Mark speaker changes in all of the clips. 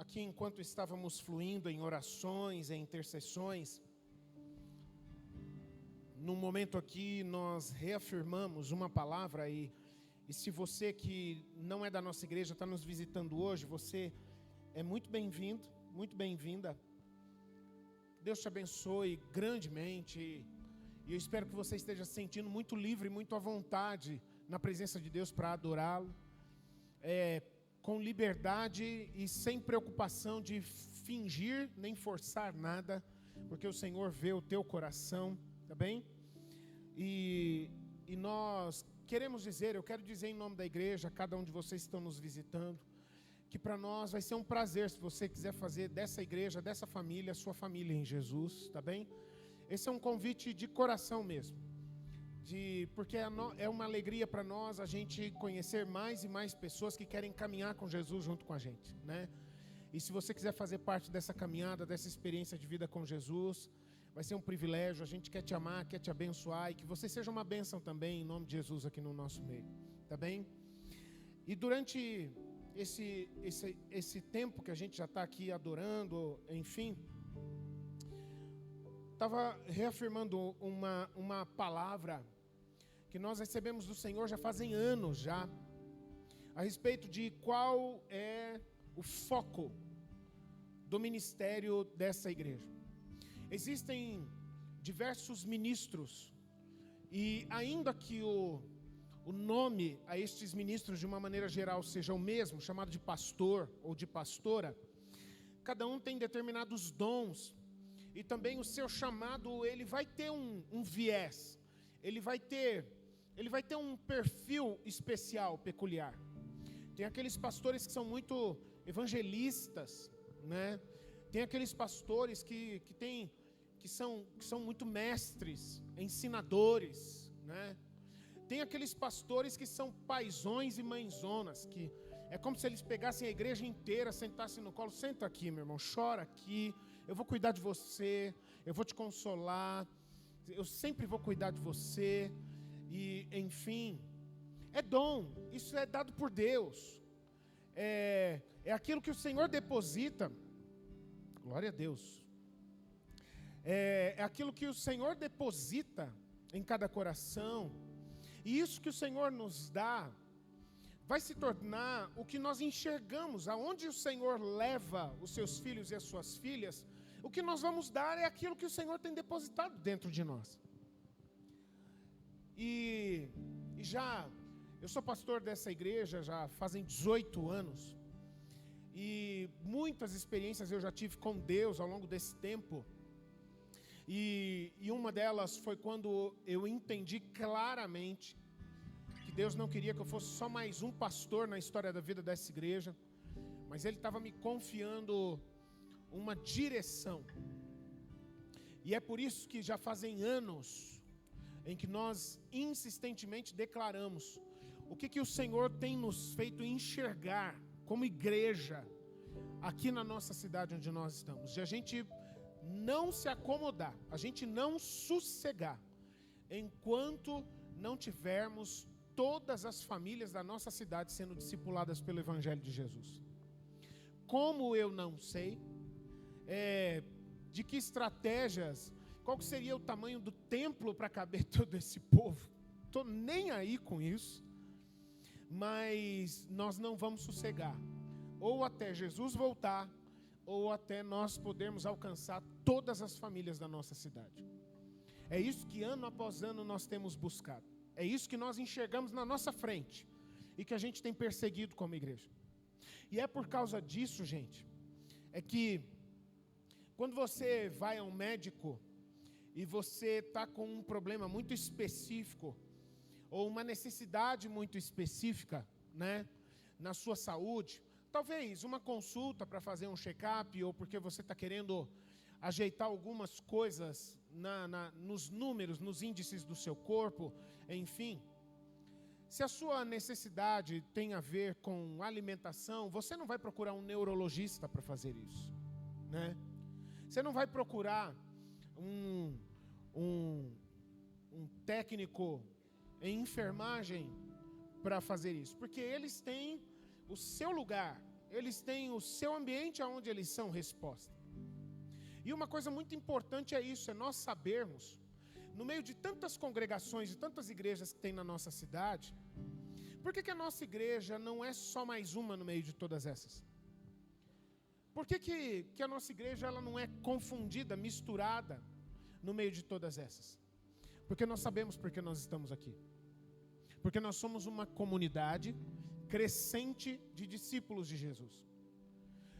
Speaker 1: aqui enquanto estávamos fluindo em orações, em intercessões, num momento aqui nós reafirmamos uma palavra e se você que não é da nossa igreja está nos visitando hoje, você é muito bem-vindo, muito bem-vinda. Deus te abençoe grandemente e eu espero que você esteja se sentindo muito livre, muito à vontade na presença de Deus para adorá-lo, com liberdade e sem preocupação de fingir nem forçar nada, porque o Senhor vê o teu coração, tá bem? E nós queremos dizer, eu quero dizer em nome da igreja, a cada um de vocês que estão nos visitando, que para nós vai ser um prazer se você quiser fazer dessa igreja, dessa família, a sua família em Jesus, tá bem? Esse é um convite de coração mesmo, porque é uma alegria para nós a gente conhecer mais e mais pessoas que querem caminhar com Jesus junto com a gente, né? E se você quiser fazer parte dessa caminhada, dessa experiência de vida com Jesus, vai ser um privilégio. A gente quer te amar, quer te abençoar e que você seja uma bênção também em nome de Jesus aqui no nosso meio, tá bem? E durante esse tempo que a gente já está aqui adorando, enfim, estava reafirmando uma palavra que nós recebemos do Senhor já fazem anos já, a respeito de qual é o foco do ministério dessa igreja. Existem diversos ministros e ainda que o nome a estes ministros de uma maneira geral seja o mesmo, chamado de pastor ou de pastora, cada um tem determinados dons e também o seu chamado ele vai ter um viés, ele vai ter um perfil especial, peculiar. Tem aqueles pastores que são muito evangelistas, né? Tem aqueles pastores que são muito mestres, ensinadores, né? Tem aqueles pastores que são paizões e mãezonas, que é como se eles pegassem a igreja inteira, sentassem no colo, senta aqui, meu irmão, chora aqui, eu vou cuidar de você, eu vou te consolar, eu sempre vou cuidar de você, e enfim, é dom, isso é dado por Deus, é aquilo que o Senhor deposita, glória a Deus, é aquilo que o Senhor deposita em cada coração, e isso que o Senhor nos dá, vai se tornar o que nós enxergamos, aonde o Senhor leva os seus filhos e as suas filhas, o que nós vamos dar é aquilo que o Senhor tem depositado dentro de nós. E eu sou pastor dessa igreja já fazem 18 anos, e muitas experiências eu já tive com Deus ao longo desse tempo, e uma delas foi quando eu entendi claramente que Deus não queria que eu fosse só mais um pastor na história da vida dessa igreja, mas Ele estava me confiando uma direção. E é por isso que já fazem anos em que nós insistentemente declaramos o que o Senhor tem nos feito enxergar como igreja aqui na nossa cidade onde nós estamos. E a gente não se acomodar, a gente não sossegar, enquanto não tivermos todas as famílias da nossa cidade sendo discipuladas pelo Evangelho de Jesus. Como eu não sei, de que estratégias, qual que seria o tamanho do templo para caber todo esse povo, estou nem aí com isso, mas nós não vamos sossegar, ou até Jesus voltar, ou até nós podermos alcançar todas as famílias da nossa cidade. É isso que ano após ano nós temos buscado. É isso que nós enxergamos na nossa frente e que a gente tem perseguido como igreja. E é por causa disso, gente, é que quando você vai a um médico e você está com um problema muito específico ou uma necessidade muito específica, né, na sua saúde, talvez uma consulta para fazer um check-up ou porque você está querendo ajeitar algumas coisas nos números, nos índices do seu corpo, enfim. Se a sua necessidade tem a ver com alimentação, você não vai procurar um neurologista para fazer isso, né? Você não vai procurar um técnico em enfermagem para fazer isso, porque eles têm o seu lugar, eles têm o seu ambiente onde eles são resposta. E uma coisa muito importante é isso, é nós sabermos, no meio de tantas congregações, de tantas igrejas que tem na nossa cidade, por que a nossa igreja não é só mais uma no meio de todas essas? Por que a nossa igreja ela não é confundida, misturada no meio de todas essas? Porque nós sabemos por que nós estamos aqui. Porque nós somos uma comunidade crescente de discípulos de Jesus.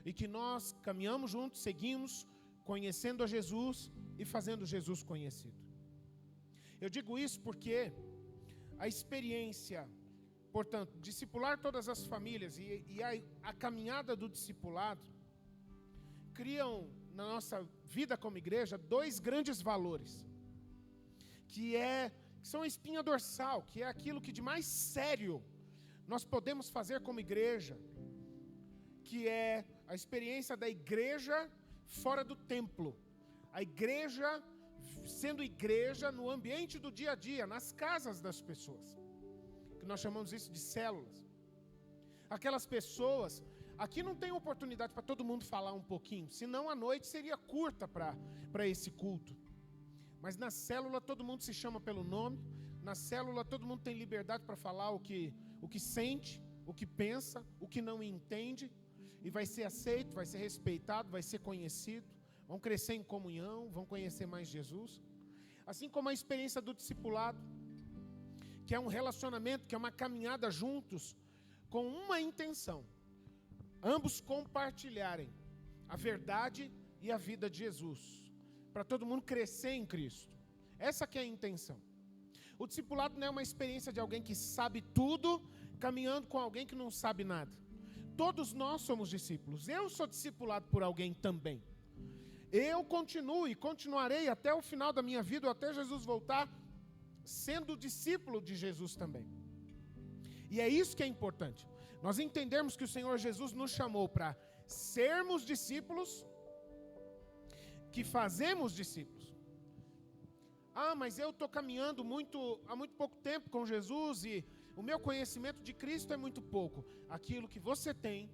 Speaker 1: E que nós caminhamos juntos, seguimos, conhecendo a Jesus e fazendo Jesus conhecido. Eu digo isso porque a experiência, portanto, discipular todas as famílias e a caminhada do discipulado criam na nossa vida como igreja 2 grandes valores, que são a espinha dorsal, que é aquilo que de mais sério nós podemos fazer como igreja, que é a experiência da igreja fora do templo, a igreja sendo igreja no ambiente do dia a dia, nas casas das pessoas, que nós chamamos isso de células. Aquelas pessoas, aqui não tem oportunidade para todo mundo falar um pouquinho, senão a noite seria curta para esse culto. Mas na célula todo mundo se chama pelo nome, na célula todo mundo tem liberdade para falar o que sente, o que pensa, o que não entende, e vai ser aceito, vai ser respeitado, vai ser conhecido, vão crescer em comunhão, vão conhecer mais Jesus. Assim como a experiência do discipulado, que é um relacionamento, que é uma caminhada juntos, com uma intenção, ambos compartilharem a verdade e a vida de Jesus, para todo mundo crescer em Cristo. Essa que é a intenção. O discipulado não é uma experiência de alguém que sabe tudo, caminhando com alguém que não sabe nada. Todos nós somos discípulos. Eu sou discipulado por alguém também. Eu continuo e continuarei até o final da minha vida, ou até Jesus voltar, sendo discípulo de Jesus também. E é isso que é importante. Nós entendemos que o Senhor Jesus nos chamou para sermos discípulos, que fazemos discípulos. Ah, mas eu estou caminhando há muito pouco tempo com Jesus e o meu conhecimento de Cristo é muito pouco. Aquilo que você tem,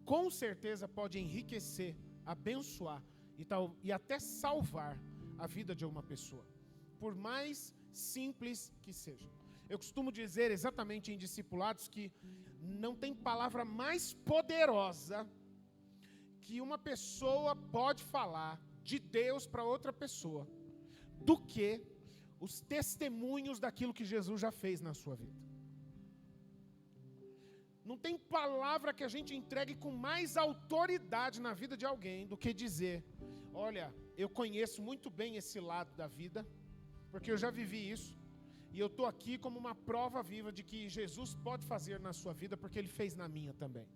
Speaker 1: com certeza pode enriquecer, abençoar e até salvar a vida de uma pessoa, por mais simples que seja. Eu costumo dizer exatamente em discipulados que não tem palavra mais poderosa que uma pessoa pode falar de Deus para outra pessoa do que os testemunhos daquilo que Jesus já fez na sua vida. Não tem palavra que a gente entregue com mais autoridade na vida de alguém do que dizer: olha, eu conheço muito bem esse lado da vida, porque eu já vivi isso, e eu estou aqui como uma prova viva de que Jesus pode fazer na sua vida, porque Ele fez na minha também.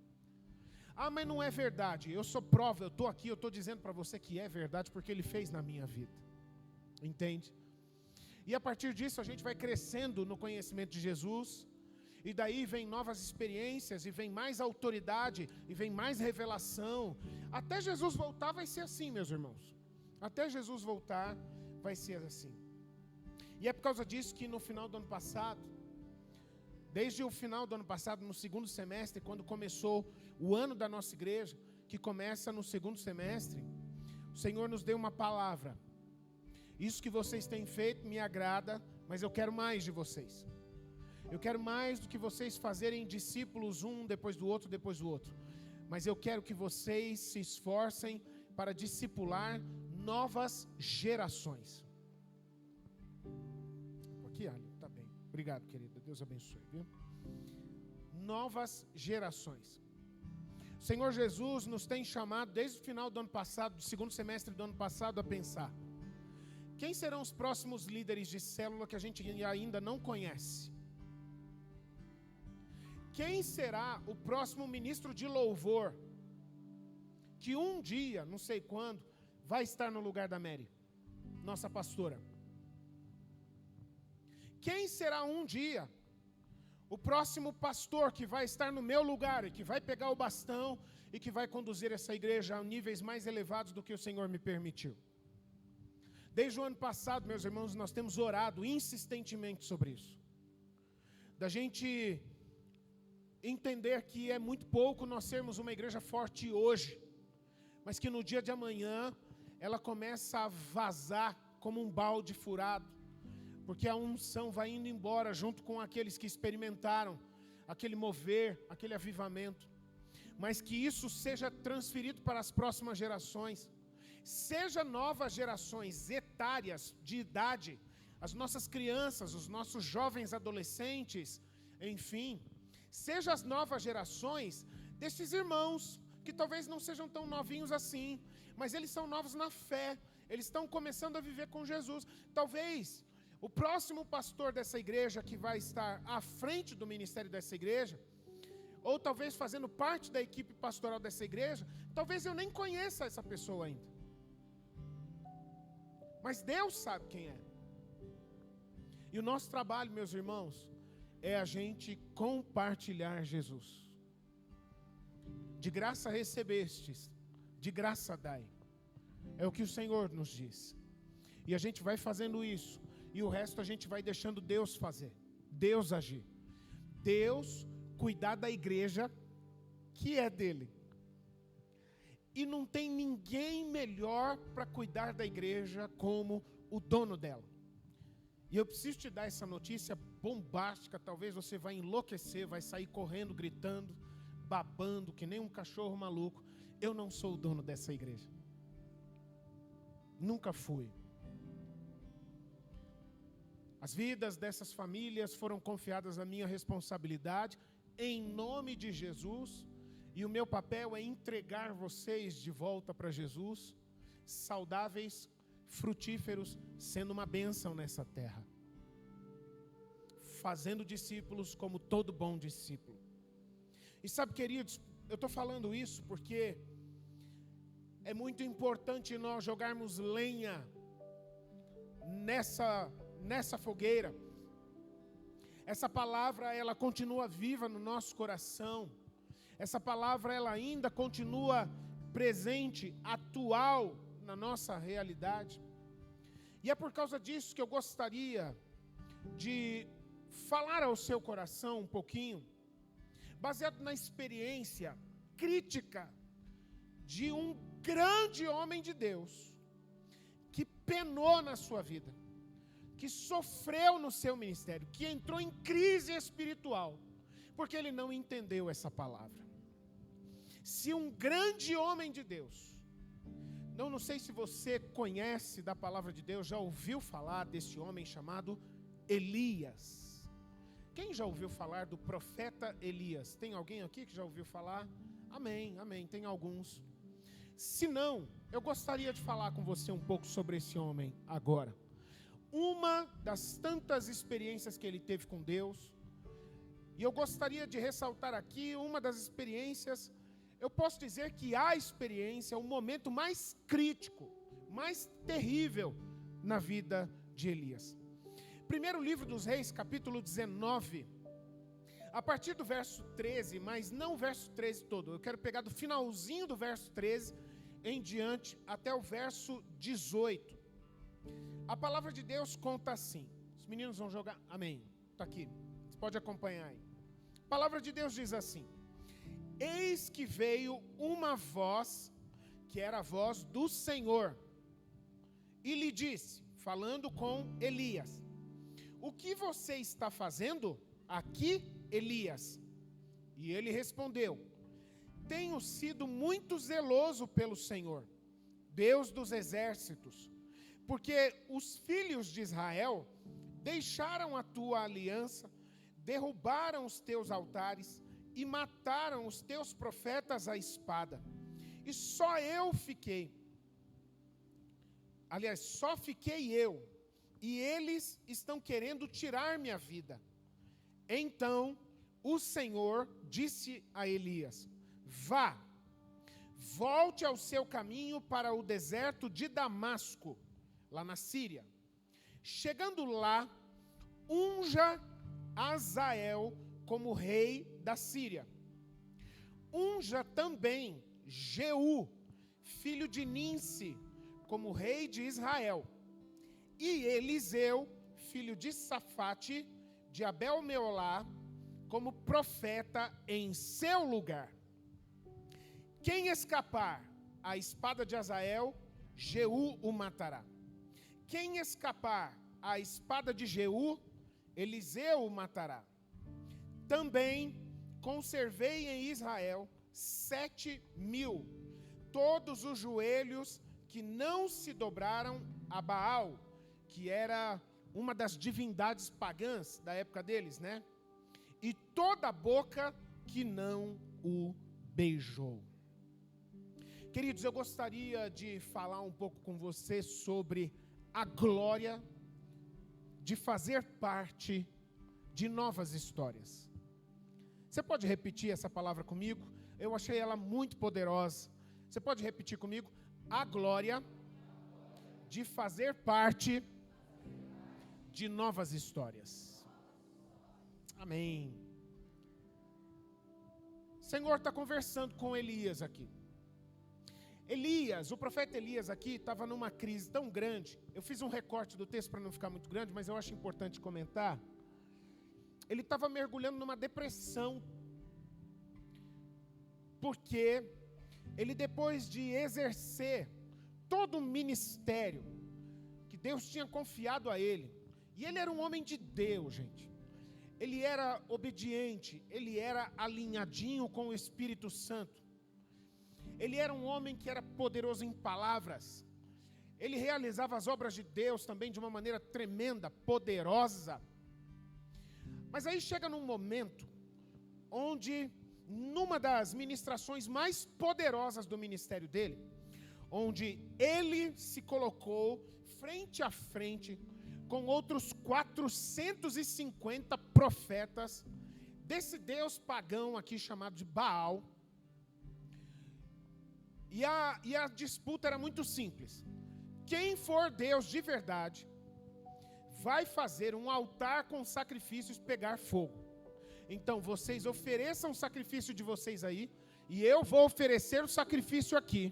Speaker 1: Ah, mas não é verdade, eu sou prova, eu estou aqui, eu estou dizendo para você que é verdade, porque Ele fez na minha vida. Entende? E a partir disso a gente vai crescendo no conhecimento de Jesus, e daí vem novas experiências, e vem mais autoridade, e vem mais revelação. Até Jesus voltar vai ser assim, meus irmãos. Até Jesus voltar vai ser assim. E é por causa disso que no final do ano passado, desde o final do ano passado, no segundo semestre, quando começou o ano da nossa igreja, que começa no segundo semestre, o Senhor nos deu uma palavra. Isso que vocês têm feito me agrada, mas eu quero mais de vocês. Eu quero mais do que vocês fazerem discípulos um depois do outro, Mas eu quero que vocês se esforcem para discipular novas gerações. Aqui, Ali, tá bem. Obrigado, querida. Deus abençoe, viu? Novas gerações. O Senhor Jesus nos tem chamado desde o final do ano passado, do segundo semestre do ano passado, a pensar: quem serão os próximos líderes de célula que a gente ainda não conhece? Quem será o próximo ministro de louvor que um dia, não sei quando, vai estar no lugar da Mary, nossa pastora? Quem será um dia o próximo pastor que vai estar no meu lugar e que vai pegar o bastão e que vai conduzir essa igreja a níveis mais elevados do que o Senhor me permitiu? Desde o ano passado, meus irmãos, nós temos orado insistentemente sobre isso. Da gente entender que é muito pouco nós sermos uma igreja forte hoje, mas que no dia de amanhã ela começa a vazar como um balde furado, porque a unção vai indo embora junto com aqueles que experimentaram aquele mover, aquele avivamento, mas que isso seja transferido para as próximas gerações, seja novas gerações etárias de idade, as nossas crianças, os nossos jovens adolescentes, enfim, seja as novas gerações desses irmãos, que talvez não sejam tão novinhos assim, mas eles são novos na fé, eles estão começando a viver com Jesus. Talvez o próximo pastor dessa igreja que vai estar à frente do ministério dessa igreja, ou talvez fazendo parte da equipe pastoral dessa igreja, talvez eu nem conheça essa pessoa ainda. Mas Deus sabe quem é. E o nosso trabalho, meus irmãos, é a gente compartilhar Jesus. De graça recebestes, de graça dai. É o que o Senhor nos diz. E a gente vai fazendo isso. E o resto a gente vai deixando Deus fazer. Deus agir. Deus cuidar da igreja que é dele. E não tem ninguém melhor para cuidar da igreja como o dono dela. E eu preciso te dar essa notícia bombástica. Talvez você vai enlouquecer, vai sair correndo, gritando, babando, que nem um cachorro maluco. Eu não sou o dono dessa igreja. Nunca fui. As vidas dessas famílias foram confiadas à minha responsabilidade, em nome de Jesus, e o meu papel é entregar vocês de volta para Jesus, saudáveis, frutíferos, sendo uma bênção nessa terra, fazendo discípulos como todo bom discípulo. E sabe, queridos, eu estou falando isso porque é muito importante nós jogarmos lenha nessa fogueira. Essa palavra, ela continua viva no nosso coração. Essa palavra, ela ainda continua presente, atual na nossa realidade. E é por causa disso que eu gostaria de falar ao seu coração um pouquinho, baseado na experiência crítica de um grande homem de Deus, que penou na sua vida, que sofreu no seu ministério, que entrou em crise espiritual, porque ele não entendeu essa palavra. Se um grande homem de Deus, não sei se você conhece da palavra de Deus, já ouviu falar desse homem chamado Elias? Quem já ouviu falar do profeta Elias? Tem alguém aqui que já ouviu falar? Amém, amém, tem alguns. Se não, eu gostaria de falar com você um pouco sobre esse homem agora. Uma das tantas experiências que ele teve com Deus, e eu gostaria de ressaltar aqui uma das experiências, eu posso dizer que a experiência, o momento mais crítico, mais terrível na vida de Elias. Primeiro livro dos Reis, capítulo 19, a partir do verso 13, mas não o verso 13 todo, eu quero pegar do finalzinho do verso 13 em diante até o verso 18. A palavra de Deus conta assim. Os meninos vão jogar, amém, está aqui, você pode acompanhar aí. A palavra de Deus diz assim: eis que veio uma voz, que era a voz do Senhor, e lhe disse, falando com Elias: o que você está fazendo aqui, Elias? E ele respondeu: tenho sido muito zeloso pelo Senhor, Deus dos exércitos, porque os filhos de Israel deixaram a tua aliança, derrubaram os teus altares e mataram os teus profetas à espada. E só eu fiquei. Aliás, só fiquei eu. E eles estão querendo tirar minha vida. Então o Senhor disse a Elias: vá, volte ao seu caminho para o deserto de Damasco, lá na Síria. Chegando lá, unja Azael como rei da Síria. Unja também Jeú, filho de Ninsi, como rei de Israel. E Eliseu, filho de Safate, de Abel-Meolá, como profeta em seu lugar. Quem escapar à espada de Azael, Jeú o matará. Quem escapar à espada de Jeú, Eliseu o matará. Também conservei em Israel 7.000, todos os joelhos que não se dobraram a Baal, que era uma das divindades pagãs da época deles, né? E toda a boca que não o beijou. Queridos, eu gostaria de falar um pouco com você sobre a glória de fazer parte de novas histórias. Você pode repetir essa palavra comigo? Eu achei ela muito poderosa. Você pode repetir comigo? A glória de fazer parte de novas histórias. Amém. O Senhor está conversando com Elias aqui. Elias, o profeta Elias aqui estava numa crise tão grande. Eu fiz um recorte do texto para não ficar muito grande, mas eu acho importante comentar. Ele estava mergulhando numa depressão, porque ele, depois de exercer todo o ministério que Deus tinha confiado a ele, e ele era um homem de Deus, gente. Ele era obediente, ele era alinhadinho com o Espírito Santo. Ele era um homem que era poderoso em palavras. Ele realizava as obras de Deus também de uma maneira tremenda, poderosa. Mas aí chega num momento onde, numa das ministrações mais poderosas do ministério dele, onde ele se colocou frente a frente com outros 450 profetas desse Deus pagão aqui chamado de Baal. E a disputa era muito simples. Quem for Deus de verdade vai fazer um altar com sacrifícios pegar fogo. Então vocês ofereçam o sacrifício de vocês aí, e eu vou oferecer o sacrifício aqui.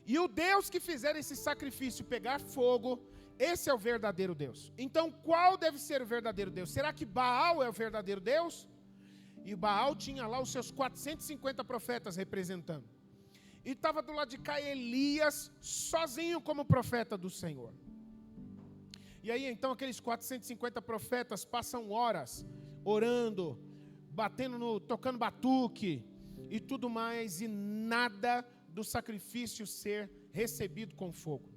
Speaker 1: E o Deus que fizer esse sacrifício pegar fogo, esse é o verdadeiro Deus. Então qual deve ser o verdadeiro Deus? Será que Baal é o verdadeiro Deus? E Baal tinha lá os seus 450 profetas representando. E estava do lado de cá Elias, sozinho como profeta do Senhor. E aí então aqueles 450 profetas passam horas orando, tocando batuque e tudo mais, e nada do sacrifício ser recebido com fogo.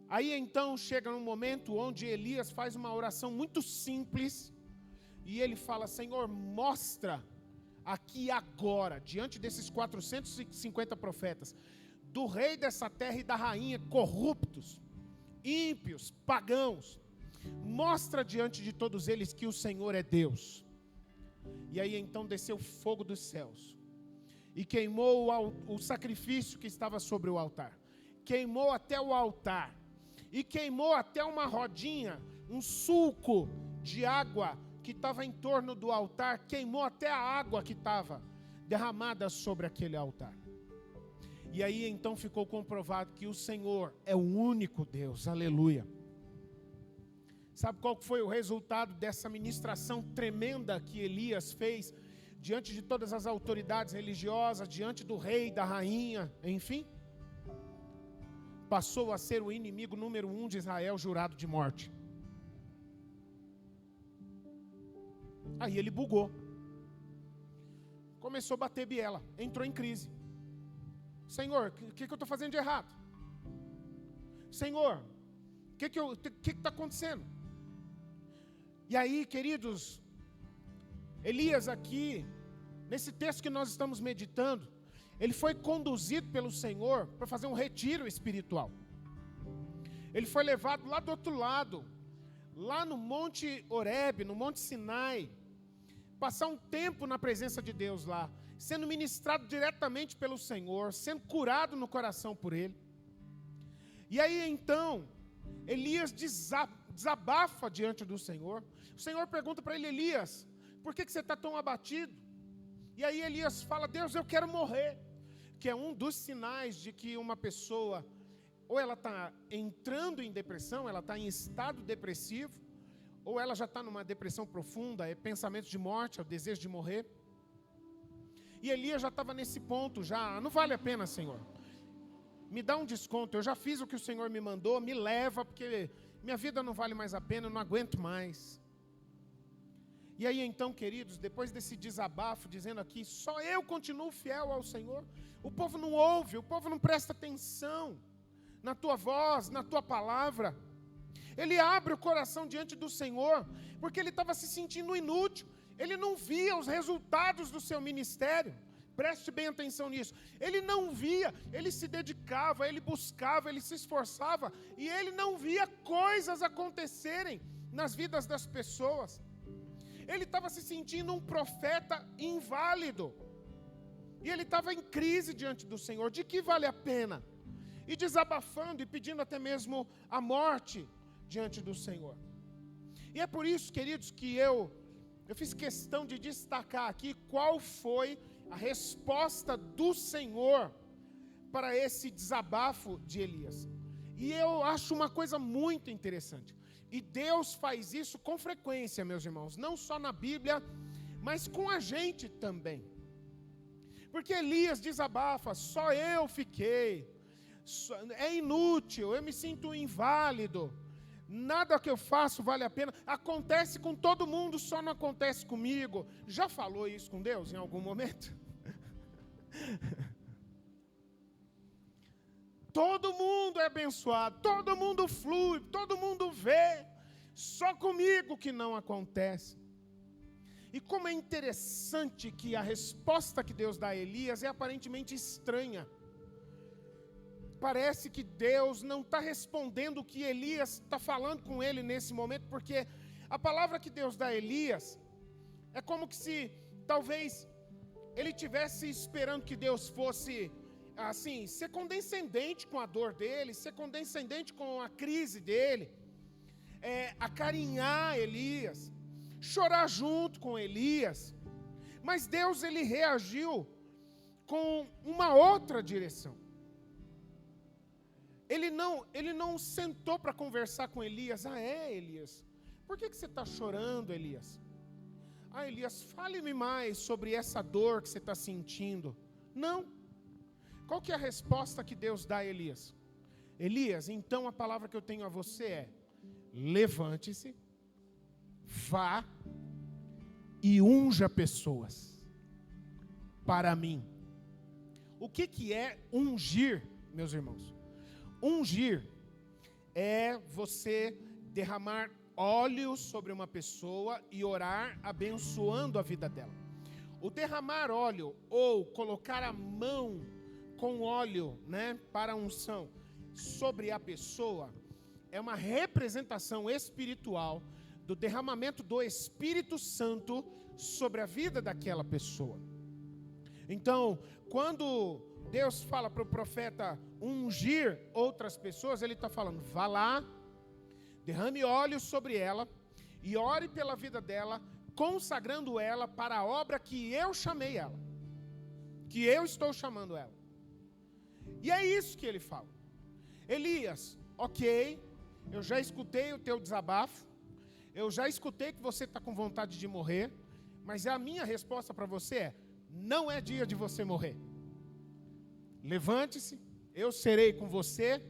Speaker 1: Aí então chega um momento onde Elias faz uma oração muito simples, e ele fala: Senhor, mostra aqui agora, diante desses 450 profetas, do rei dessa terra e da rainha, corruptos, ímpios, pagãos, mostra diante de todos eles que o Senhor é Deus. E aí então desceu fogo dos céus, e queimou o sacrifício que estava sobre o altar, queimou até o altar, e queimou até uma rodinha, um sulco de água que estava em torno do altar, queimou até a água que estava derramada sobre aquele altar. E aí então ficou comprovado que o Senhor é o único Deus, aleluia. Sabe qual foi o resultado dessa ministração tremenda que Elias fez diante de todas as autoridades religiosas, diante do rei, da rainha, enfim? Passou a ser o inimigo número 1 de Israel, jurado de morte. Aí ele bugou, começou a bater biela, entrou em crise. Senhor, o que eu estou fazendo de errado? Senhor, o que está acontecendo? E aí, queridos, Elias aqui, nesse texto que nós estamos meditando, ele foi conduzido pelo Senhor para fazer um retiro espiritual. Ele foi levado lá do outro lado, lá no Monte Horebe, no Monte Sinai, passar um tempo na presença de Deus lá, sendo ministrado diretamente pelo Senhor, sendo curado no coração por Ele. E aí então, Elias desabafa diante do Senhor. O Senhor pergunta para ele: Elias, por que você está tão abatido? E aí Elias fala: Deus, eu quero morrer. Que é um dos sinais de que uma pessoa, ou ela está entrando em depressão, ela está em estado depressivo, ou ela já está numa depressão profunda, é pensamento de morte, é o desejo de morrer. E Elias já estava nesse ponto, já, não vale a pena, Senhor. Me dá um desconto, eu já fiz o que o Senhor me mandou, me leva, porque minha vida não vale mais a pena, eu não aguento mais. E aí então, queridos, depois desse desabafo, dizendo aqui, só eu continuo fiel ao Senhor, o povo não ouve, o povo não presta atenção na tua voz, na tua palavra. Ele abre o coração diante do Senhor, porque ele estava se sentindo inútil, ele não via os resultados do seu ministério. Preste bem atenção nisso. Ele não via, ele se dedicava, ele buscava, ele se esforçava, e ele não via coisas acontecerem nas vidas das pessoas. Ele estava se sentindo um profeta inválido, e ele estava em crise diante do Senhor. De que vale a pena? E desabafando e pedindo até mesmo a morte diante do Senhor. E é por isso, queridos, que eu fiz questão de destacar aqui qual foi a resposta do Senhor para esse desabafo de Elias. E eu acho uma coisa muito interessante. E Deus faz isso com frequência, meus irmãos, não só na Bíblia, mas com a gente também. Porque Elias desabafa, só eu fiquei, é inútil, eu me sinto inválido, nada que eu faço vale a pena, acontece com todo mundo, só não acontece comigo. Já falou isso com Deus em algum momento? Todo mundo é abençoado, todo mundo flui, todo mundo vê, só comigo que não acontece. E como é interessante que a resposta que Deus dá a Elias é aparentemente estranha. Parece que Deus não está respondendo o que Elias está falando com ele nesse momento, porque a palavra que Deus dá a Elias é como que se talvez ele estivesse esperando que Deus fosse assim, ser condescendente com a dor dele, ser condescendente com a crise dele, acarinhar Elias, chorar junto com Elias. Mas Deus, ele reagiu com uma outra direção. Ele não sentou para conversar com Elias. Elias, por que você está chorando, Elias? Elias, fale-me mais sobre essa dor que você está sentindo. Não. Qual que é a resposta que Deus dá a Elias? Elias, então a palavra que eu tenho a você é: levante-se, vá e unja pessoas para mim. O que é ungir, meus irmãos? Ungir é você derramar óleo sobre uma pessoa e orar abençoando a vida dela. O derramar óleo ou colocar a mão com óleo, para a unção sobre a pessoa é uma representação espiritual do derramamento do Espírito Santo sobre a vida daquela pessoa. Então, quando Deus fala para o profeta ungir outras pessoas, ele está falando: vá lá, derrame óleo sobre ela e ore pela vida dela, consagrando ela para a obra que eu chamei ela, que eu estou chamando ela. E é isso que ele fala. Elias, ok, eu já escutei o teu desabafo, eu já escutei que você está com vontade de morrer, mas a minha resposta para você é: não é dia de você morrer. Levante-se, eu serei com você,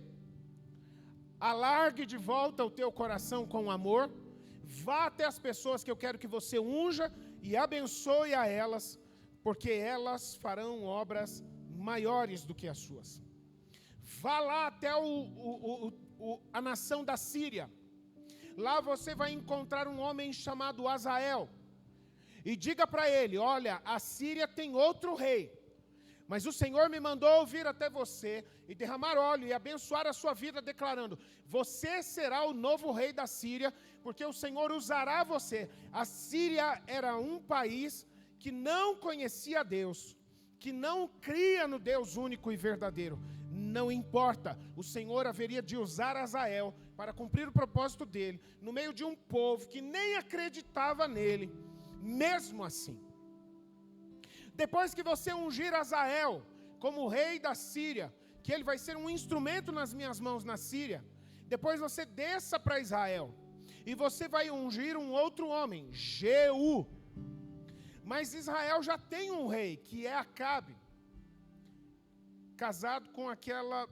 Speaker 1: alargue de volta o teu coração com amor, vá até as pessoas que eu quero que você unja e abençoe a elas, porque elas farão obras maiores do que as suas. Vá lá até a nação da Síria, lá você vai encontrar um homem chamado Azael, e diga para ele: olha, a Síria tem outro rei, mas o Senhor me mandou vir até você e derramar óleo e abençoar a sua vida, declarando: você será o novo rei da Síria, porque o Senhor usará você. A Síria era um país que não conhecia Deus, que não cria no Deus único e verdadeiro. Não importa, o Senhor haveria de usar Azael para cumprir o propósito dele, no meio de um povo que nem acreditava nele. Mesmo assim, depois que você ungir Azael como rei da Síria, que ele vai ser um instrumento nas minhas mãos na Síria, depois você desça para Israel e você vai ungir um outro homem, Jeú. Mas Israel já tem um rei, que é Acabe, casado com aquela...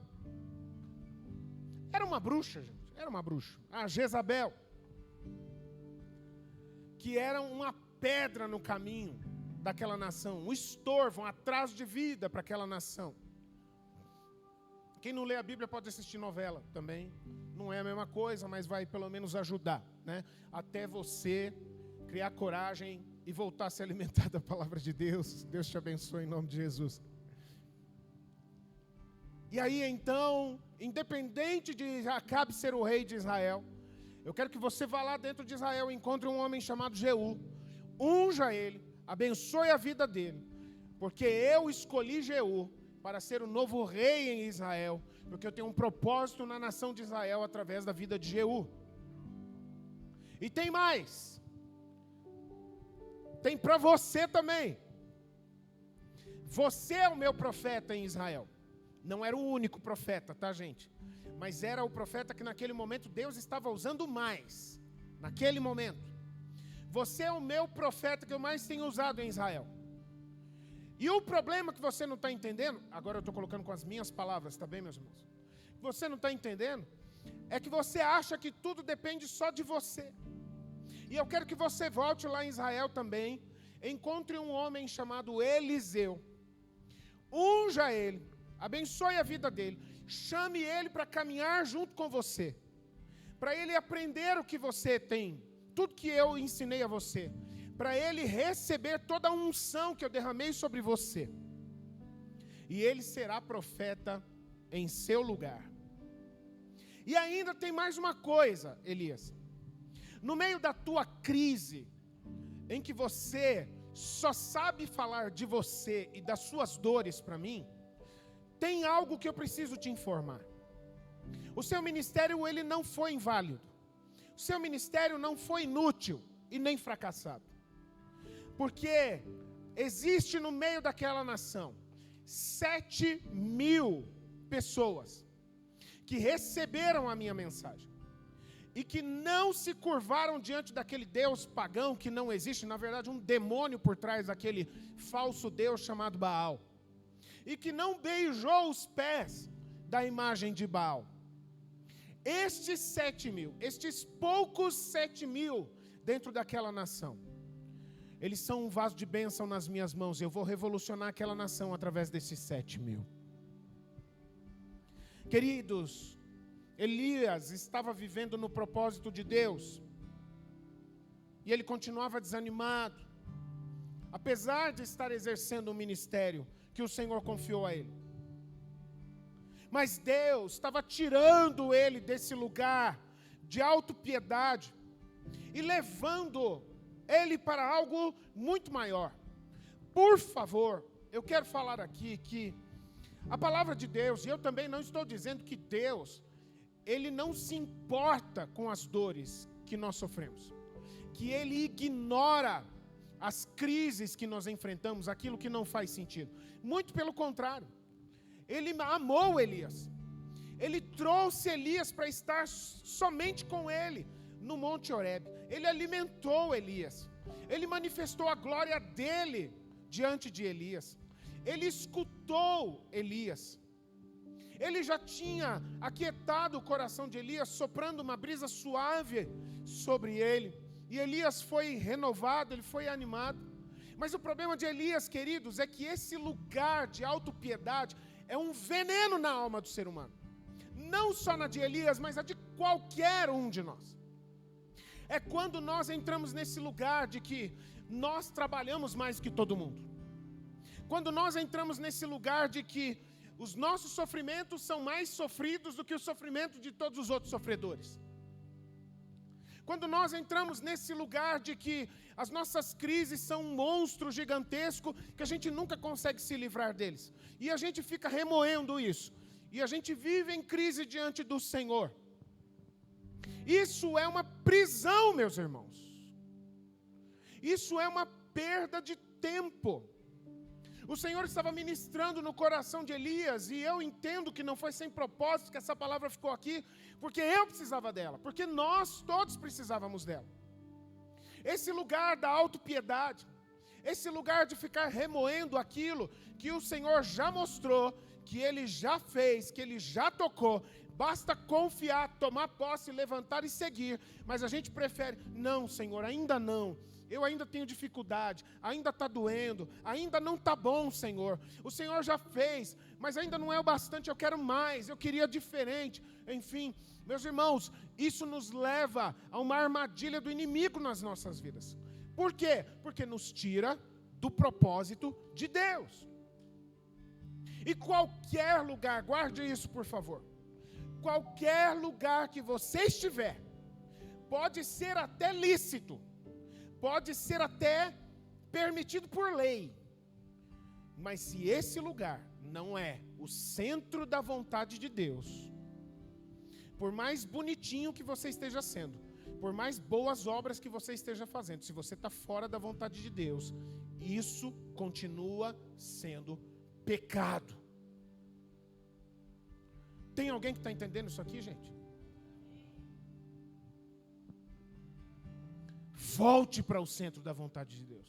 Speaker 1: Era uma bruxa, gente, era uma bruxa, a Jezabel, que era uma pedra no caminho daquela nação, um estorvo, um atraso de vida para aquela nação. Quem não lê a Bíblia pode assistir novela também. Não é a mesma coisa, mas vai pelo menos ajudar, né? Até você criar coragem e voltar a se alimentar da palavra de Deus. Deus te abençoe em nome de Jesus. E aí então, independente de Acabe ser o rei de Israel, eu quero que você vá lá dentro de Israel e encontre um homem chamado Jeú, unja ele, abençoe a vida dele, porque eu escolhi Jeú para ser o novo rei em Israel, porque eu tenho um propósito na nação de Israel através da vida de Jeú. E tem mais, tem para você também. Você é o meu profeta em Israel. Não era o único profeta, tá, gente? Mas era o profeta que naquele momento Deus estava usando mais. Naquele momento. Você é o meu profeta que eu mais tenho usado em Israel. E o problema que você não está entendendo, agora eu estou colocando com as minhas palavras, tá bem, meus irmãos? Você não está entendendo, é que você acha que tudo depende só de você. E eu quero que você volte lá em Israel também, encontre um homem chamado Eliseu, unja ele, abençoe a vida dele, chame ele para caminhar junto com você, para ele aprender o que você tem, tudo que eu ensinei a você, para ele receber toda a unção que eu derramei sobre você, e ele será profeta em seu lugar. E ainda tem mais uma coisa, Elias, no meio da tua crise, em que você só sabe falar de você e das suas dores para mim, tem algo que eu preciso te informar. O seu ministério, ele não foi inválido. O seu ministério não foi inútil e nem fracassado. Porque existe no meio daquela nação 7.000 pessoas que receberam a minha mensagem e que não se curvaram diante daquele Deus pagão que não existe, na verdade um demônio por trás daquele falso Deus chamado Baal, e que não beijou os pés da imagem de Baal. Estes 7.000, estes poucos 7.000 dentro daquela nação, eles são um vaso de bênção nas minhas mãos. Eu vou revolucionar aquela nação através desses 7.000. Queridos, Elias estava vivendo no propósito de Deus, e ele continuava desanimado, apesar de estar exercendo um ministério que o Senhor confiou a ele. Mas Deus estava tirando ele desse lugar de autopiedade e levando ele para algo muito maior. Por favor, eu quero falar aqui que a palavra de Deus, e eu também não estou dizendo que Deus, ele não se importa com as dores que nós sofremos, que ele ignora as crises que nós enfrentamos, aquilo que não faz sentido. Muito pelo contrário, ele amou Elias, ele trouxe Elias para estar somente com ele no Monte Horebe, ele alimentou Elias, ele manifestou a glória dele diante de Elias, ele escutou Elias, ele já tinha aquietado o coração de Elias, soprando uma brisa suave sobre ele, e Elias foi renovado, ele foi animado. Mas o problema de Elias, queridos, é que esse lugar de autopiedade é um veneno na alma do ser humano. Não só na de Elias, mas a de qualquer um de nós. É quando nós entramos nesse lugar de que nós trabalhamos mais que todo mundo. Quando nós entramos nesse lugar de que os nossos sofrimentos são mais sofridos do que o sofrimento de todos os outros sofredores. Quando nós entramos nesse lugar de que as nossas crises são um monstro gigantesco que a gente nunca consegue se livrar deles. E a gente fica remoendo isso. E a gente vive em crise diante do Senhor. Isso é uma prisão, meus irmãos. Isso é uma perda de tempo. O Senhor estava ministrando no coração de Elias, e eu entendo que não foi sem propósito que essa palavra ficou aqui, porque eu precisava dela, porque nós todos precisávamos dela. Esse lugar da autopiedade, esse lugar de ficar remoendo aquilo que o Senhor já mostrou, que Ele já fez, que Ele já tocou, basta confiar, tomar posse, levantar e seguir, mas a gente prefere, não, Senhor, ainda não. Eu ainda tenho dificuldade, ainda está doendo, ainda não está bom, Senhor. O Senhor já fez, mas ainda não é o bastante, eu quero mais, eu queria diferente. Enfim, meus irmãos, isso nos leva a uma armadilha do inimigo nas nossas vidas. Por quê? Porque nos tira do propósito de Deus. E qualquer lugar, guarde isso por favor, qualquer lugar que você estiver, pode ser até lícito, pode ser até permitido por lei, mas se esse lugar não é o centro da vontade de Deus, por mais bonitinho que você esteja sendo, por mais boas obras que você esteja fazendo, se você está fora da vontade de Deus, isso continua sendo pecado. Tem alguém que está entendendo isso aqui, gente? Volte para o centro da vontade de Deus.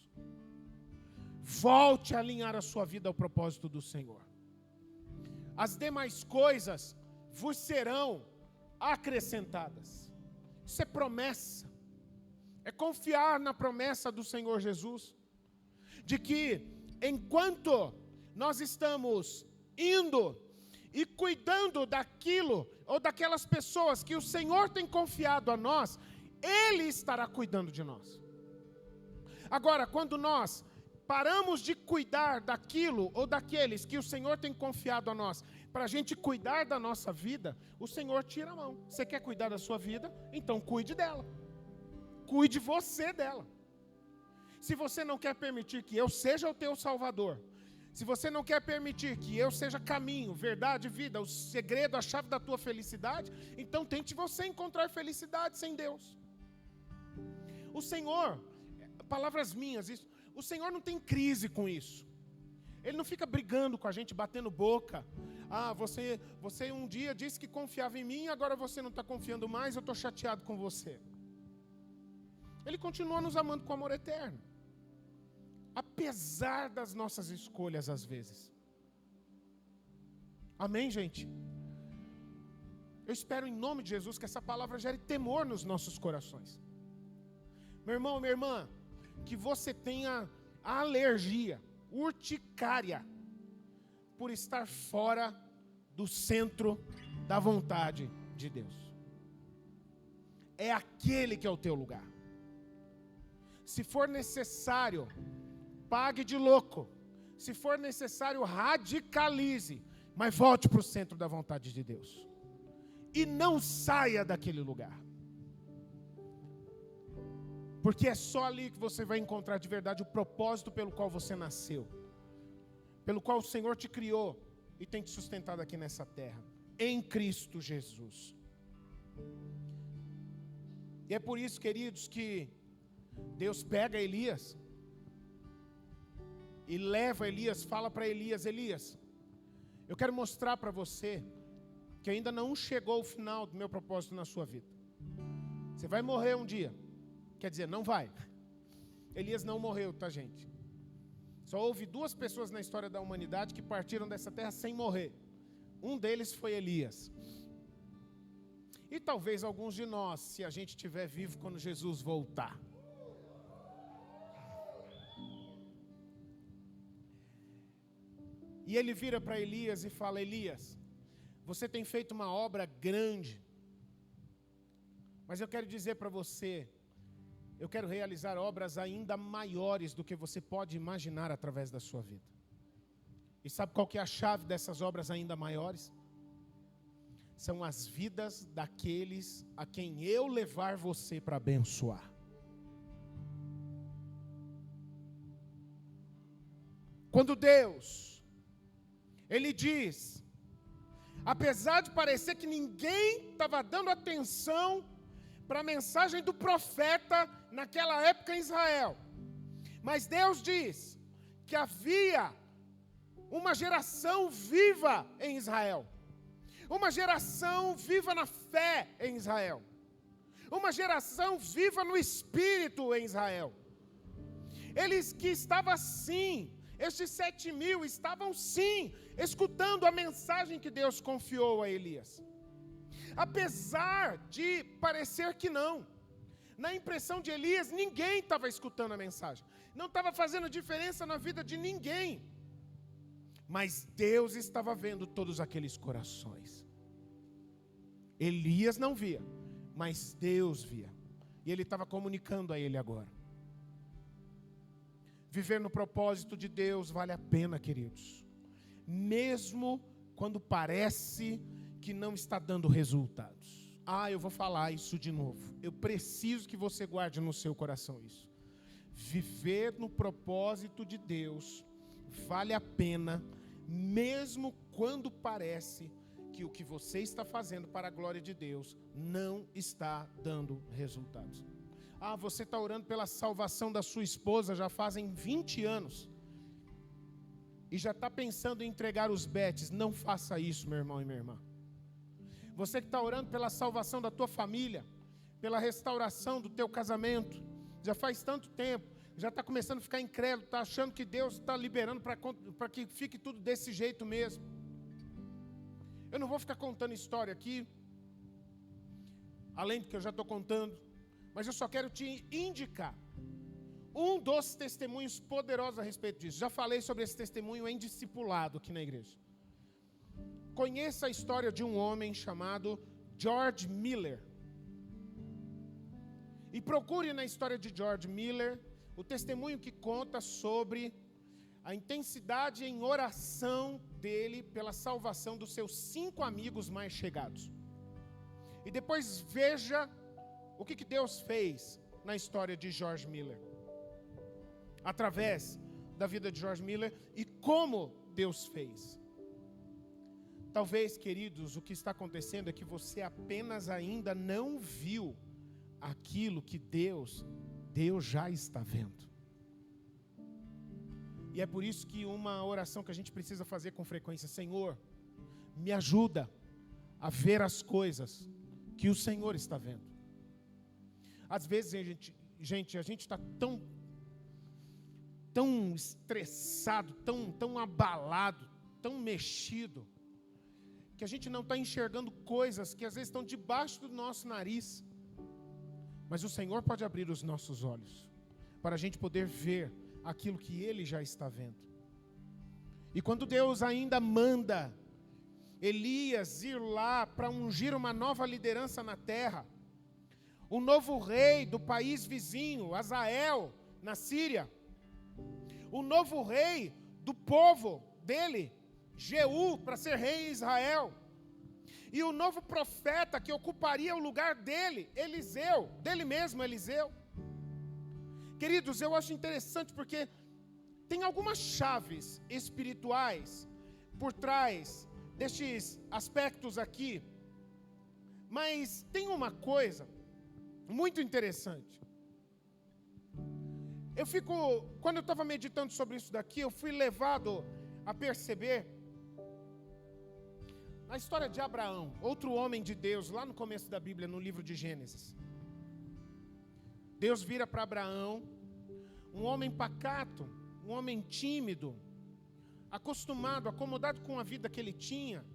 Speaker 1: Volte a alinhar a sua vida ao propósito do Senhor. As demais coisas vos serão acrescentadas. Isso é promessa. É confiar na promessa do Senhor Jesus, de que enquanto nós estamos indo e cuidando daquilo ou daquelas pessoas que o Senhor tem confiado a nós, Ele estará cuidando de nós. Agora, quando nós paramos de cuidar daquilo ou daqueles que o Senhor tem confiado a nós, para a gente cuidar da nossa vida, o Senhor tira a mão. Você quer cuidar da sua vida? Então cuide dela. Cuide você dela. Se você não quer permitir que eu seja o teu Salvador, se você não quer permitir que eu seja caminho, verdade, vida, o segredo, a chave da tua felicidade, então tente você encontrar felicidade sem Deus. O Senhor, palavras minhas, isso, o Senhor não tem crise com isso. Ele não fica brigando com a gente, batendo boca. Ah, você um dia disse que confiava em mim, agora você não está confiando mais, eu estou chateado com você. Ele continua nos amando com amor eterno, apesar das nossas escolhas às vezes. Amém, gente? Eu espero em nome de Jesus que essa palavra gere temor nos nossos corações. Meu irmão, minha irmã, que você tenha alergia, urticária, por estar fora do centro da vontade de Deus. É aquele que é o teu lugar. Se for necessário, pague de louco. Se for necessário, radicalize. Mas volte para o centro da vontade de Deus. E não saia daquele lugar. Porque é só ali que você vai encontrar de verdade o propósito pelo qual você nasceu. Pelo qual o Senhor te criou e tem te sustentado aqui nessa terra. Em Cristo Jesus. E é por isso, queridos, que Deus pega Elias e leva Elias, fala para Elias: Elias, eu quero mostrar para você que ainda não chegou o final do meu propósito na sua vida. Você vai morrer um dia. Quer dizer, não vai. Elias não morreu, tá, gente? Só houve 2 pessoas na história da humanidade que partiram dessa terra sem morrer. Um deles foi Elias. E talvez alguns de nós, se a gente estiver vivo quando Jesus voltar. E ele vira para Elias e fala: Elias, você tem feito uma obra grande, mas eu quero dizer para você, eu quero realizar obras ainda maiores do que você pode imaginar através da sua vida. E sabe qual que é a chave dessas obras ainda maiores? São as vidas daqueles a quem eu levar você para abençoar. Quando Deus, Ele diz, apesar de parecer que ninguém estava dando atenção para a mensagem do profeta naquela época em Israel, mas Deus diz que havia uma geração viva em Israel. Uma geração viva na fé em Israel. Uma geração viva no Espírito em Israel. Eles que estavam sim, estes 7.000 estavam sim, escutando a mensagem que Deus confiou a Elias. Apesar de parecer que não. Na impressão de Elias, ninguém estava escutando a mensagem. Não estava fazendo diferença na vida de ninguém. Mas Deus estava vendo todos aqueles corações. Elias não via, mas Deus via. E Ele estava comunicando a ele agora. Viver no propósito de Deus vale a pena, queridos. Mesmo quando parece que não está dando resultados. Eu vou falar isso de novo. Eu preciso que você guarde no seu coração isso. Viver no propósito de Deus vale a pena, mesmo quando parece que o que você está fazendo para a glória de Deus não está dando resultados. Você está orando pela salvação da sua esposa já fazem 20 anos. E já está pensando em entregar os betes. Não faça isso, meu irmão e minha irmã. Você que está orando pela salvação da tua família, pela restauração do teu casamento, já faz tanto tempo, já está começando a ficar incrédulo, está achando que Deus está liberando para que fique tudo desse jeito mesmo. Eu não vou ficar contando história aqui, além do que eu já estou contando, mas eu só quero te indicar um dos testemunhos poderosos a respeito disso. Já falei sobre esse testemunho em discipulado aqui na igreja. Conheça a história de um homem chamado George Miller. E procure na história de George Miller o testemunho que conta sobre a intensidade em oração dele pela salvação dos seus 5 amigos mais chegados. E depois veja o que Deus fez na história de George Miller. Através da vida de George Miller e como Deus fez. Talvez, queridos, o que está acontecendo é que você apenas ainda não viu aquilo que Deus já está vendo. E é por isso que uma oração que a gente precisa fazer com frequência: Senhor, me ajuda a ver as coisas que o Senhor está vendo. Às vezes, a gente está tão estressado, tão abalado, tão mexido, que a gente não está enxergando coisas que às vezes estão debaixo do nosso nariz. Mas o Senhor pode abrir os nossos olhos, para a gente poder ver aquilo que Ele já está vendo. E quando Deus ainda manda Elias ir lá para ungir uma nova liderança na terra, um novo rei do país vizinho, Azael, na Síria, o novo rei do povo dele, Jeú, para ser rei em Israel, e o novo profeta que ocuparia o lugar dele, Eliseu, dele mesmo, Eliseu. Queridos, eu acho interessante porque tem algumas chaves espirituais por trás destes aspectos aqui, mas tem uma coisa muito interessante. Quando eu estava meditando sobre isso daqui, eu fui levado a perceber a história de Abraão, outro homem de Deus, lá no começo da Bíblia, no livro de Gênesis. Deus vira para Abraão, um homem pacato, um homem tímido, acostumado, acomodado com a vida que ele tinha,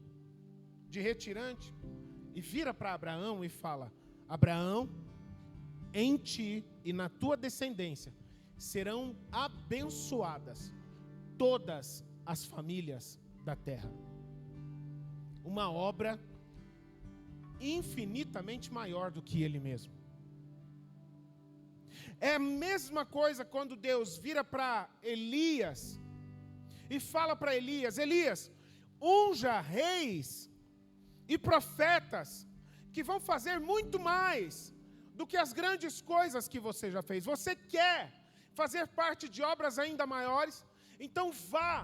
Speaker 1: de retirante, e vira para Abraão e fala: Abraão, em ti e na tua descendência serão abençoadas todas as famílias da terra. Uma obra infinitamente maior do que ele mesmo. É a mesma coisa quando Deus vira para Elias e fala para Elias: Elias, unja reis e profetas que vão fazer muito mais do que as grandes coisas que você já fez. Você quer fazer parte de obras ainda maiores? Então vá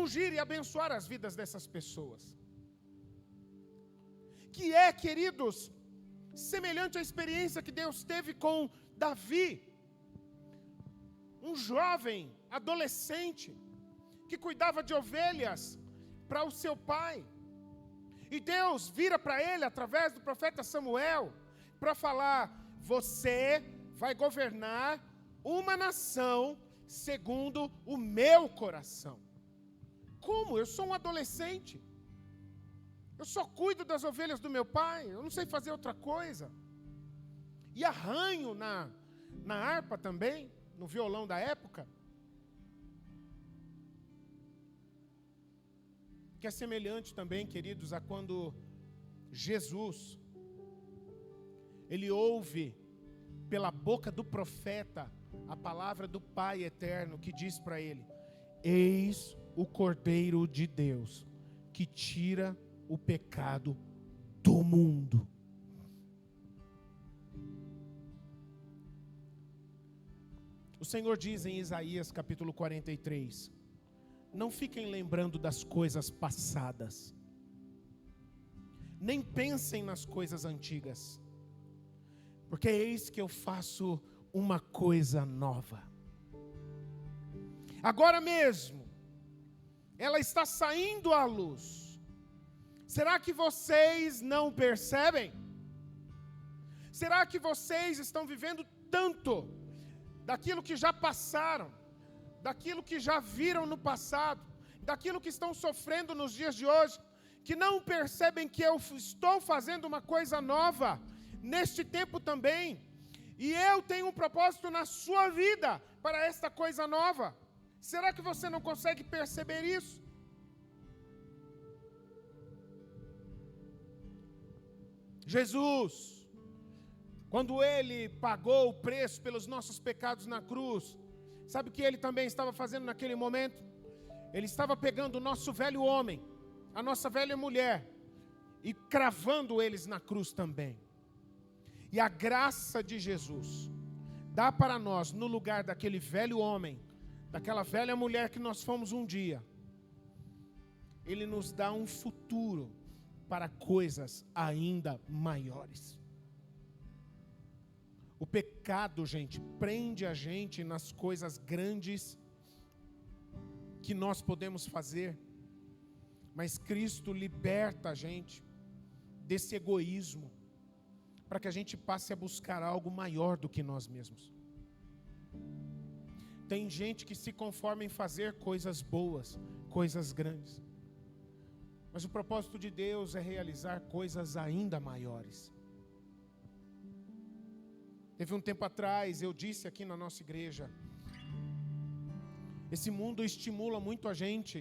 Speaker 1: ungir e abençoar as vidas dessas pessoas. Que é, queridos, semelhante à experiência que Deus teve com Davi, um jovem, adolescente, que cuidava de ovelhas para o seu pai. E Deus vira para ele, através do profeta Samuel, para falar: você vai governar uma nação segundo o meu coração. Como? Eu sou um adolescente. Eu só cuido das ovelhas do meu pai. Eu não sei fazer outra coisa. E arranho na harpa também, no violão da época. Que é semelhante também, queridos, a quando Jesus, ele ouve pela boca do profeta a palavra do Pai eterno, que diz para ele: eis o Cordeiro de Deus, que tira o pecado do mundo. O Senhor diz em Isaías capítulo 43, não fiquem lembrando das coisas passadas, nem pensem nas coisas antigas, porque eis que eu faço uma coisa nova. Agora mesmo, ela está saindo à luz. Será que vocês não percebem? Será que vocês estão vivendo tanto daquilo que já passaram, daquilo que já viram no passado, daquilo que estão sofrendo nos dias de hoje, que não percebem que eu estou fazendo uma coisa nova neste tempo também, e eu tenho um propósito na sua vida para esta coisa nova? Será que você não consegue perceber isso? Jesus, quando ele pagou o preço pelos nossos pecados na cruz, sabe o que ele também estava fazendo naquele momento? Ele estava pegando o nosso velho homem, a nossa velha mulher, e cravando eles na cruz também. E a graça de Jesus dá para nós, no lugar daquele velho homem, daquela velha mulher que nós fomos um dia, ele nos dá um futuro para coisas ainda maiores. O pecado, gente, prende a gente nas coisas grandes que nós podemos fazer, mas Cristo liberta a gente desse egoísmo, para que a gente passe a buscar algo maior do que nós mesmos. Tem gente que se conforma em fazer coisas boas, coisas grandes, mas o propósito de Deus é realizar coisas ainda maiores. Teve um tempo atrás, eu disse aqui na nossa igreja, esse mundo estimula muito a gente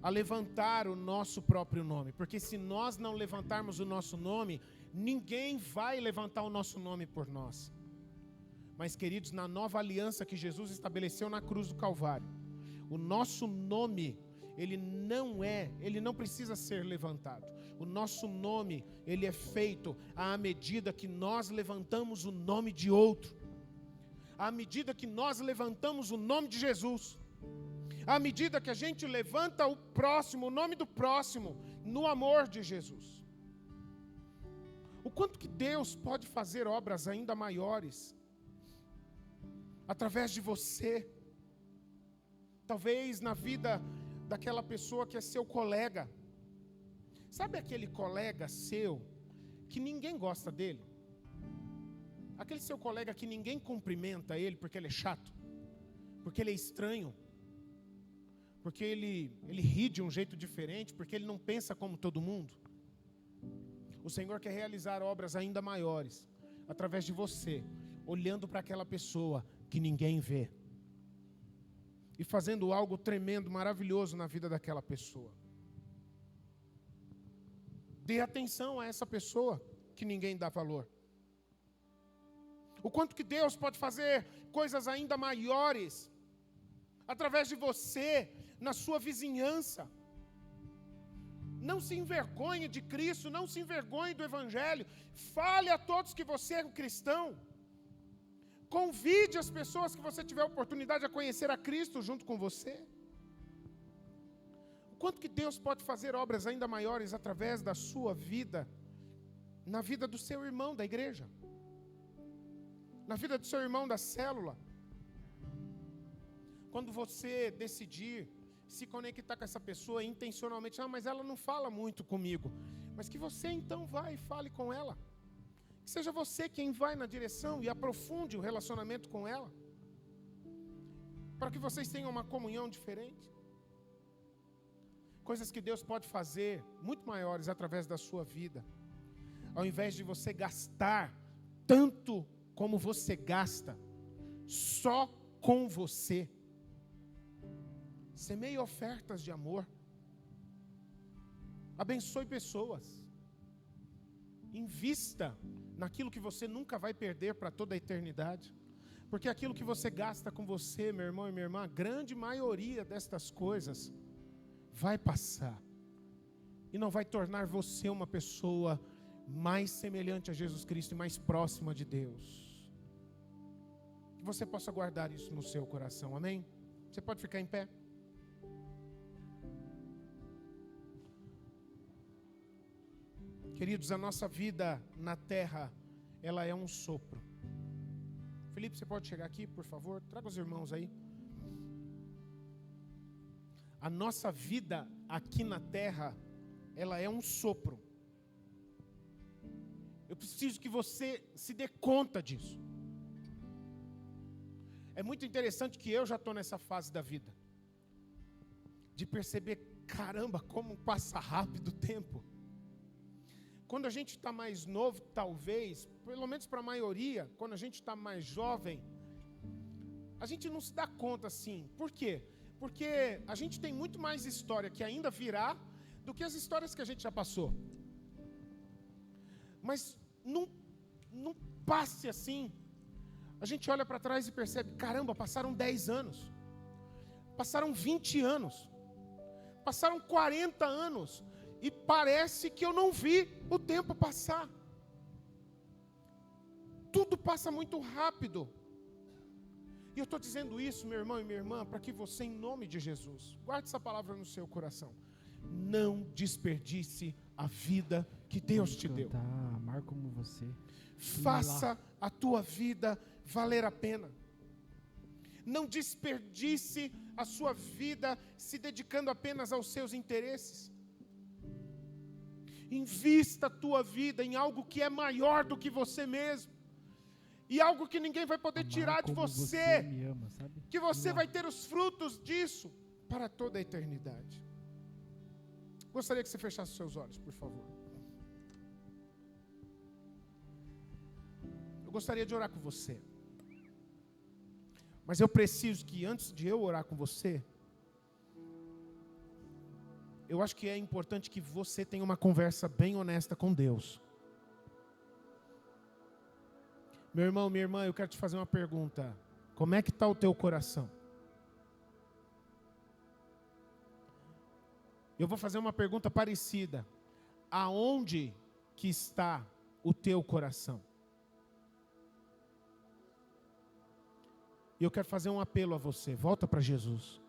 Speaker 1: a levantar o nosso próprio nome, porque se nós não levantarmos o nosso nome, ninguém vai levantar o nosso nome por nós. Mas, queridos, na nova aliança que Jesus estabeleceu na cruz do Calvário, o nosso nome, ele não precisa ser levantado. O nosso nome, ele é feito à medida que nós levantamos o nome de outro. À medida que nós levantamos o nome de Jesus. À medida que a gente levanta o próximo, o nome do próximo, no amor de Jesus. O quanto que Deus pode fazer obras ainda maiores através de você. Talvez na vida daquela pessoa que é seu colega. Sabe aquele colega seu que ninguém gosta dele? Aquele seu colega que ninguém cumprimenta ele porque ele é chato, porque ele é estranho, porque ele ri de um jeito diferente, porque ele não pensa como todo mundo. O Senhor quer realizar obras ainda maiores através de você, olhando para aquela pessoa que ninguém vê e fazendo algo tremendo, maravilhoso na vida daquela pessoa. Dê atenção a essa pessoa que ninguém dá valor. O quanto que Deus pode fazer coisas ainda maiores através de você, na sua vizinhança. Não se envergonhe de Cristo, não se envergonhe do Evangelho. Fale a todos que você é um cristão. Convide as pessoas que você tiver oportunidade a conhecer a Cristo junto com você. O quanto que Deus pode fazer obras ainda maiores através da sua vida, na vida do seu irmão da igreja, na vida do seu irmão da célula. Quando você decidir se conectar com essa pessoa intencionalmente, mas ela não fala muito comigo. Mas que você então vá e fale com ela. Que seja você quem vai na direção e aprofunde o relacionamento com ela. Para que vocês tenham uma comunhão diferente. Coisas que Deus pode fazer muito maiores através da sua vida. Ao invés de você gastar tanto como você gasta, só com você. Semeie ofertas de amor. Abençoe pessoas. Invista naquilo que você nunca vai perder para toda a eternidade. Porque aquilo que você gasta com você, meu irmão e minha irmã, a grande maioria destas coisas vai passar. E não vai tornar você uma pessoa mais semelhante a Jesus Cristo e mais próxima de Deus. Que você possa guardar isso no seu coração, amém? Você pode ficar em pé. Queridos, a nossa vida na terra, ela é um sopro. Felipe, você pode chegar aqui, por favor? Traga os irmãos aí. A nossa vida aqui na terra, ela é um sopro. Eu preciso que você se dê conta disso. É muito interessante que eu já estou nessa fase da vida. De perceber, caramba, como passa rápido o tempo. Quando a gente está mais novo, talvez, pelo menos para a maioria, quando a gente está mais jovem, a gente não se dá conta assim. Por quê? Porque a gente tem muito mais história que ainda virá do que as histórias que a gente já passou. Mas não passe assim. A gente olha para trás e percebe, caramba, passaram 10 anos. Passaram 20 anos. Passaram 40 anos. E parece que eu não vi o tempo passar. Tudo passa muito rápido. E eu estou dizendo isso, meu irmão e minha irmã, para que você, em nome de Jesus, guarde essa palavra no seu coração. Não desperdice a vida que Deus te deu.
Speaker 2: Amar como você.
Speaker 1: Faça a tua vida valer a pena. Não desperdice a sua vida se dedicando apenas aos seus interesses. Invista a tua vida em algo que é maior do que você mesmo. E algo que ninguém vai poder tirar de você.
Speaker 2: Me ama, sabe?
Speaker 1: Que você vai ter os frutos disso para toda a eternidade. Gostaria que você fechasse os seus olhos, por favor. Eu gostaria de orar com você. Mas eu preciso que antes de eu orar com você, eu acho que é importante que você tenha uma conversa bem honesta com Deus. Meu irmão, minha irmã, eu quero te fazer uma pergunta. Como é que está o teu coração? Eu vou fazer uma pergunta parecida. Aonde que está o teu coração? E eu quero fazer um apelo a você. Volta para Jesus.